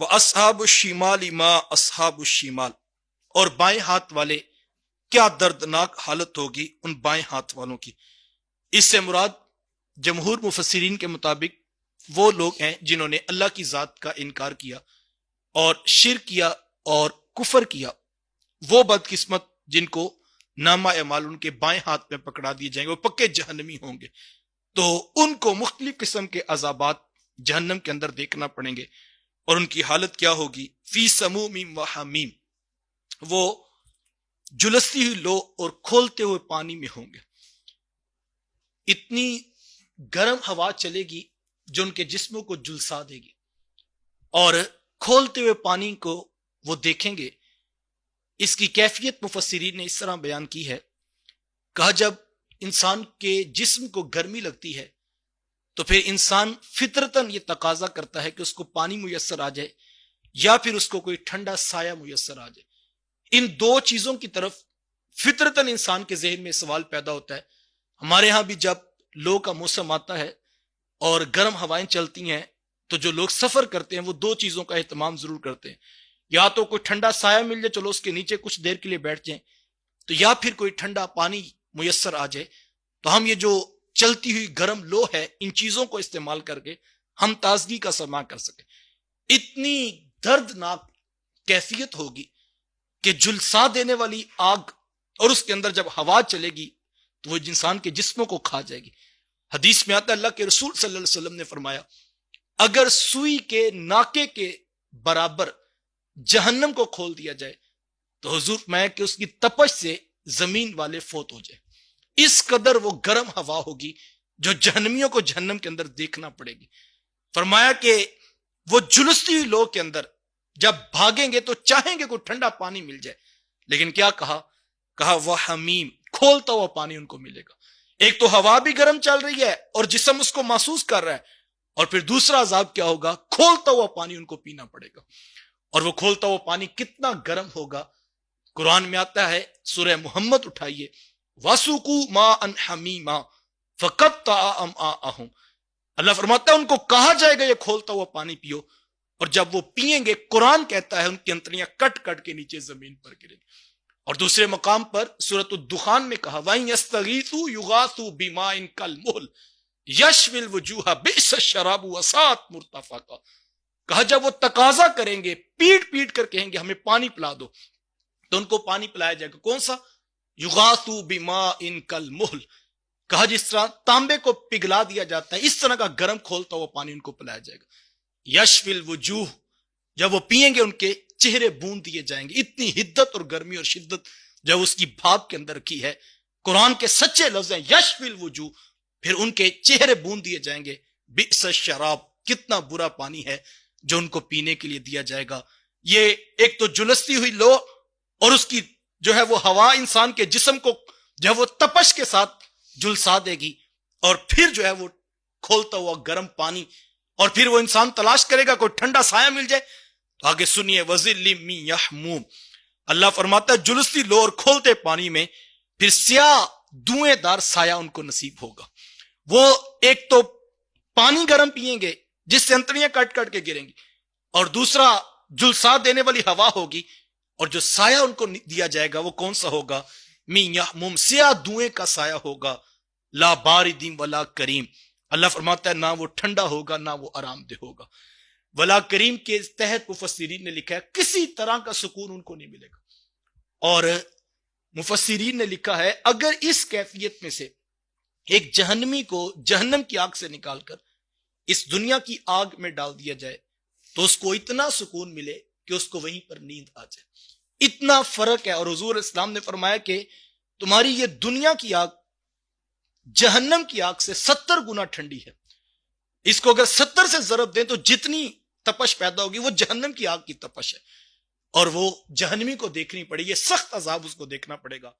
وہ اصحاب الشمال ما اصحاب الشمال، اور بائیں ہاتھ والے کیا دردناک حالت ہوگی ان بائیں ہاتھ والوں کی۔ اس سے مراد جمہور مفسرین کے مطابق وہ لوگ ہیں جنہوں نے اللہ کی ذات کا انکار کیا اور شرک کیا اور کفر کیا، وہ بدقسمت جن کو نامہ اعمال ان کے بائیں ہاتھ میں پکڑا دیے جائیں گے، وہ پکے جہنمی ہوں گے، تو ان کو مختلف قسم کے عذابات جہنم کے اندر دیکھنا پڑیں گے، اور ان کی حالت کیا ہوگی؟ فی سموم و حمیم، وہ جلستی ہوئی لو اور کھولتے ہوئے پانی میں ہوں گے۔ اتنی گرم ہوا چلے گی جو ان کے جسموں کو جلسا دے گی، اور کھولتے ہوئے پانی کو وہ دیکھیں گے۔ اس کی کیفیت مفسرین نے اس طرح بیان کی ہے، کہا جب انسان کے جسم کو گرمی لگتی ہے تو پھر انسان فطرتاً یہ تقاضا کرتا ہے کہ اس کو پانی میسر آ جائے یا پھر اس کو کوئی ٹھنڈا سایہ میسر آ جائے۔ ان دو چیزوں کی طرف فطرتاً انسان کے ذہن میں سوال پیدا ہوتا ہے۔ ہمارے ہاں بھی جب لو کا موسم آتا ہے اور گرم ہوائیں چلتی ہیں تو جو لوگ سفر کرتے ہیں وہ دو چیزوں کا اہتمام ضرور کرتے ہیں، یا تو کوئی ٹھنڈا سایہ مل جائے، چلو اس کے نیچے کچھ دیر کے لیے بیٹھ جائیں، تو یا پھر کوئی ٹھنڈا پانی میسر آ جائے، تو ہم یہ جو چلتی ہوئی گرم لو ہے ان چیزوں کو استعمال کر کے ہم تازگی کا سما کر سکیں۔ اتنی دردناک کیفیت ہوگی کہ جلسا دینے والی آگ، اور اس کے اندر جب ہوا چلے گی تو وہ انسان کے جسموں کو کھا جائے گی۔ حدیث میں آتا ہے اللہ کے رسول صلی اللہ علیہ وسلم نے فرمایا اگر سوئی کے ناکے کے برابر جہنم کو کھول دیا جائے تو حضور میں کہ اس کی تپش سے زمین والے فوت ہو جائے۔ اس قدر وہ گرم ہوا ہوگی جو جہنمیوں کو جہنم کے اندر دیکھنا پڑے گی۔ فرمایا کہ وہ جلستی ہوئی لو کے اندر جب بھاگیں گے تو چاہیں گے کوئی ٹھنڈا پانی مل جائے، لیکن کیا کہا وہ حمیم، کھولتا ہوا پانی ان کو ملے گا۔ ایک تو ہوا بھی گرم چل رہی ہے اور جسم اس کو محسوس کر رہا ہے، اور پھر دوسرا عذاب کیا ہوگا؟ کھولتا ہوا پانی ان کو پینا پڑے گا۔ اور وہ کھولتا ہوا پانی کتنا گرم ہوگا؟ قرآن میں آتا ہے، سورہ محمد اٹھائیے، وَسُقُوا مَاءً حَمِيمًا فَقَطَّعَ أَمْعَاءَهُمْ، اللہ فرماتا ہے ان کو کہا جائے گا یہ کھولتا ہوا پانی پیو، اور جب وہ پیئیں گے قرآن کہتا ہے ان کی انتڑیاں کٹ کٹ کے نیچے زمین پر گریں گی۔ اور دوسرے مقام پر سورۃ الدخان میں کہا وَإِن يَسْتَغِيثُوا يُغَاثُوا بِمَاءٍ كَالْمُهْلِ يَشْوِي الْوُجُوهَ بِئْسَ الشَّرَابُ وَسَاءَتْ مُرْتَفَقًا، کہا جب وہ تقاضا کریں گے، پیٹ پیٹ کر کہیں گے ہمیں پانی پلا دو، تو ان کو پانی پلایا جائے گا۔ کون سا؟ یغاثوا بماء کالمہل، کہا جس طرح تانبے کو پگھلا دیا جاتا ہے اس طرح کا گرم کھولتا ہوا پانی ان کو پلایا جائے گا۔ یشفی الوجوہ، جب وہ پیئیں گے ان کے چہرے بوند دیے جائیں گے۔ اتنی حدت اور گرمی اور شدت جب اس کی بھاپ کے اندر کی ہے، قرآن کے سچے لفظ ہیں یشفی الوجوہ، پھر ان کے چہرے بوند دیے جائیں گے۔ بئس الشراب، کتنا برا پانی ہے جو ان کو پینے کے لیے دیا جائے گا۔ یہ ایک تو جلستی ہوئی لو اور اس کی جو ہے وہ ہوا انسان کے جسم کو جو ہے وہ تپش کے ساتھ جلسا دے گی، اور پھر جو ہے وہ کھولتا ہوا گرم پانی، اور پھر وہ انسان تلاش کرے گا کوئی ٹھنڈا سایہ مل جائے۔ تو آگے سنیے وَظِلٍّ مِّن یحموم، اللہ فرماتا ہے جلستی لو اور کھولتے پانی میں پھر سیاہ دھوئیں دار سایہ ان کو نصیب ہوگا۔ وہ ایک تو پانی گرم پیئیں گے جس سے انتڑیاں کٹ کٹ کے گریں گی، اور دوسرا جلسا دینے والی ہوا ہوگی، اور جو سایہ ان کو دیا جائے گا وہ کون سا ہوگا؟ مِن یحموم، سیاہ دھوئیں کا سایہ ہوگا، لا بارد ولا کریم، اللہ فرماتا ہے نہ وہ ٹھنڈا ہوگا نہ وہ آرام دہ ہوگا۔ ولا کریم کے تحت مفسرین نے لکھا ہے کسی طرح کا سکون ان کو نہیں ملے گا۔ اور مفسرین نے لکھا ہے اگر اس کیفیت میں سے ایک جہنمی کو جہنم کی آگ سے نکال کر اس دنیا کی آگ میں ڈال دیا جائے تو اس کو اتنا سکون ملے کہ اس کو وہیں پر نیند آ جائے۔ اتنا فرق ہے۔ اور حضور اسلام نے فرمایا کہ تمہاری یہ دنیا کی آگ جہنم کی آگ سے 70 گنا ٹھنڈی ہے، اس کو اگر 70 سے ضرب دیں تو جتنی تپش پیدا ہوگی وہ جہنم کی آگ کی تپش ہے، اور وہ جہنمی کو دیکھنی پڑے گی، یہ سخت عذاب اس کو دیکھنا پڑے گا۔